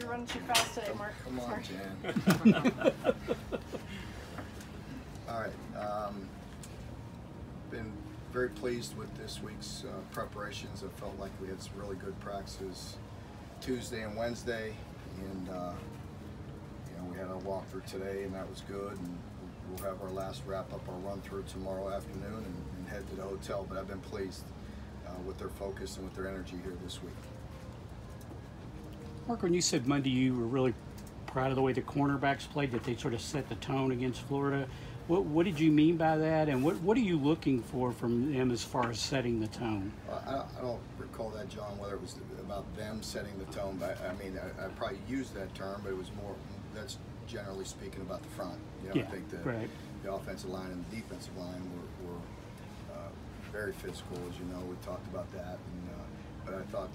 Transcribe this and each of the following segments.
You're running too fast today, Mark. Come on, Sorry. Jan. All right. Been very pleased with this week's preparations. I felt like we had some really good practices Tuesday and Wednesday, and we had our walkthrough today, and that was good. And we'll have our last wrap up, our run through tomorrow afternoon, and head to the hotel. But I've been pleased with their focus and with their energy here this week. Mark, when you said Monday you were really proud of the way the cornerbacks played, that they sort of set the tone against Florida, what did you mean by that, and what are you looking for from them as far as setting the tone? I don't recall that, John, whether it was about them setting the tone, but I mean, I probably used that term, but it was more, that's generally speaking about the front. Yeah, I think the offensive line and the defensive line were very physical, as you know. We talked about that, and, but I thought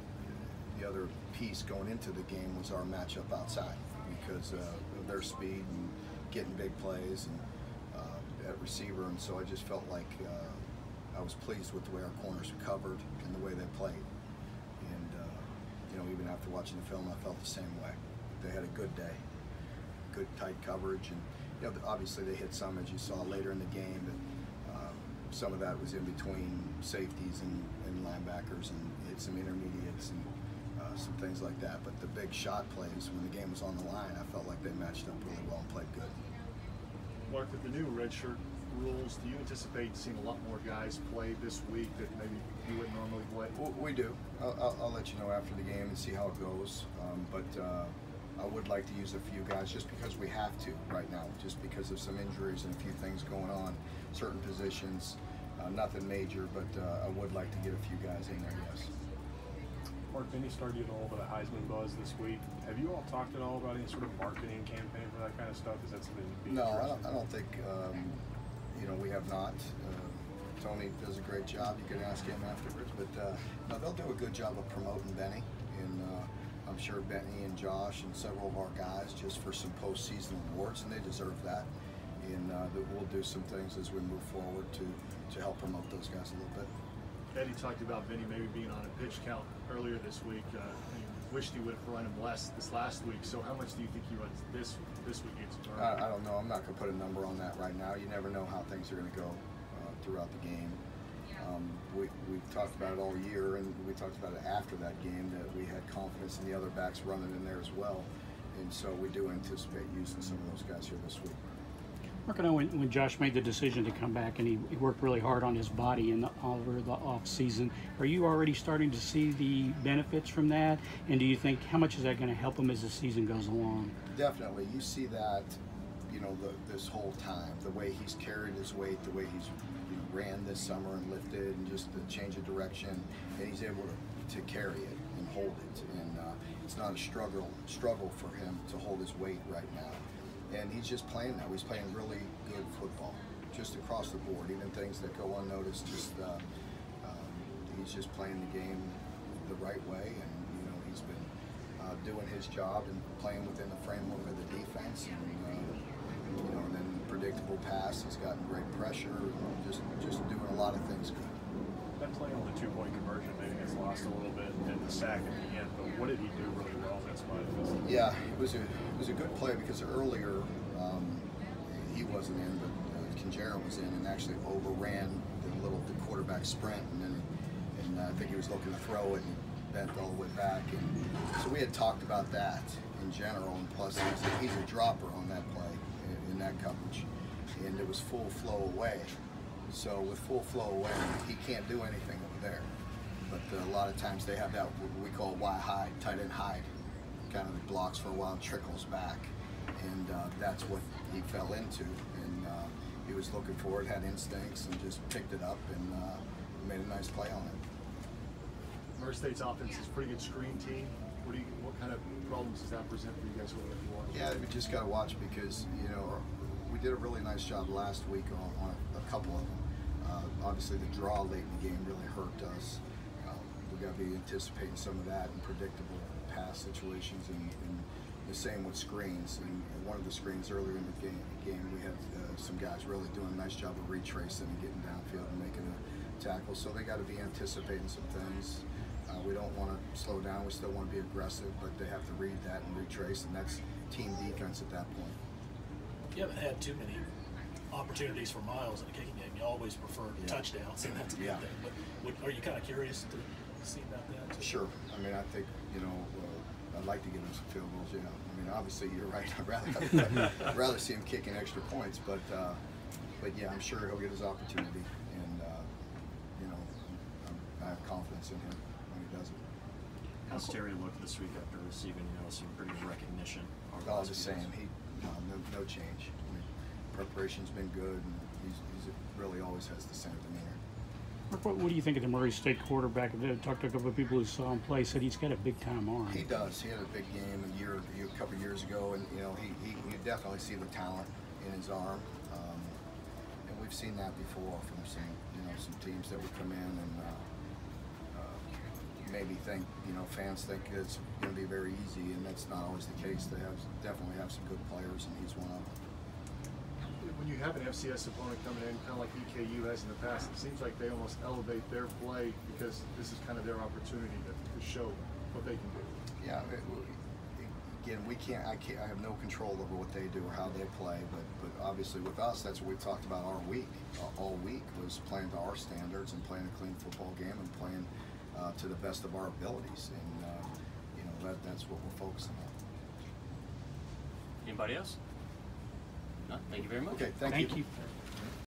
the other piece going into the game was our matchup outside because of their speed and getting big plays and at receiver, and so I just felt like I was pleased with the way our corners were covered and the way they played. And even after watching the film, I felt the same way. They had a good day, good tight coverage, and obviously they hit some, as you saw later in the game, but some of that was in between safeties and linebackers, and hit some intermediates and some things like that. But the big shot plays when the game was on the line, I felt like they matched up really well and played good. Mark, with the new redshirt rules, do you anticipate seeing a lot more guys play this week that maybe you wouldn't normally play? We do. I'll let you know after the game and see how it goes. But I would like to use a few guys just because we have to right now, just because of some injuries and a few things going on, certain positions. Nothing major, but I would like to get a few guys in there, yes. Mark, Benny started getting all of the Heisman buzz this week. Have you all talked at all about any sort of marketing campaign for that kind of stuff? Is that something you'd be interested in? I don't think, we have not. Tony does a great job. You can ask him afterwards, but no, they'll do a good job of promoting Benny, and I'm sure Benny and Josh and several of our guys just for some postseason awards, and they deserve that. And we'll do some things as we move forward to help promote those guys a little bit. Eddie talked about Benny maybe being on a pitch count earlier this week. He wished he would have run him less this last week. So how much do you think he runs this week against Florida? I don't know. I'm not going to put a number on that right now. You never know how things are going to go throughout the game. We've talked about it all year, and we talked about it after that game, that we had confidence in the other backs running in there as well. And so we do anticipate using some of those guys here this week. Mark, I know when Josh made the decision to come back and he worked really hard on his body over the off season, are you already starting to see the benefits from that? And do you think, how much is that going to help him as the season goes along? Definitely. You see that, this whole time, the way he's carried his weight, the way he's ran this summer and lifted, and just the change of direction, and he's able to carry it and hold it. And it's not a struggle for him to hold his weight right now. And he's just playing now. He's playing really good football, just across the board. Even things that go unnoticed, he's just playing the game the right way. And he's been doing his job and playing within the framework of the defense. And then predictable pass. He's gotten great pressure. Just doing a lot of things good. That play on the 2-point conversion maybe gets lost a little bit in the sack at the end, but what did he do really well? That's my opinion. Yeah, it was a good play because earlier he wasn't in, but Kinjera was in and actually overran the quarterback sprint, and I think he was looking to throw it and bent all the way back, and so we had talked about that in general, and plus he's a dropper on that play in that coverage, and it was full flow away. So with full flow away, he can't do anything over there. But a lot of times they have that, what we call Y hide, tight end hide. Kind of blocks for a while, trickles back. And that's what he fell into. And he was looking for it, had instincts, and just picked it up and made a nice play on it. Murray State's offense is a pretty good screen team. What kind of problems does that present for you guys when you watch? Yeah, we just got to watch because, we did a really nice job last week on a couple of them. Obviously, the draw late in the game really hurt us. We got to be anticipating some of that and predictable pass situations, and the same with screens. And one of the screens earlier in the game we had some guys really doing a nice job of retracing and getting downfield and making a tackle. So they got to be anticipating some things. We don't want to slow down. We still want to be aggressive, but they have to read that and retrace, and that's team defense at that point. You haven't had too many opportunities for miles in a kicking game. You always prefer touchdowns, and that's a good thing. But are you kind of curious to see about that too? Sure. I mean, I think, you know, I'd like to give him some field goals. Yeah. I mean, obviously you're right. I'd rather see him kicking extra points, but yeah, I'm sure he'll get his opportunity, and you know, I have confidence in him when he does it. How's Terry look this week after receiving, you know, some pretty good recognition? Oh, the same. No change. I mean, preparation's been good, and he's really always has the same demeanor. Mark, what do you think of the Murray State quarterback? I talked to a couple of people who saw him play, said he's got a big-time arm. He does. He had a big game a couple years ago, and you know, you definitely see the talent in his arm. And we've seen that before from some teams that would come in and maybe think, fans think it's going to be very easy, and that's not always the case. They definitely have some good players, and he's one of them. When you have an FCS opponent coming in, kind of like EKU has in the past, it seems like they almost elevate their play because this is kind of their opportunity to show what they can do. Yeah. Again, I have no control over what they do or how they play, but obviously with us, that's what we talked about all week was playing to our standards and playing a clean football game and playing to the best of our abilities, and that's what we're focusing on. Anybody else? No, thank you very much. Okay, thank you. Thank you.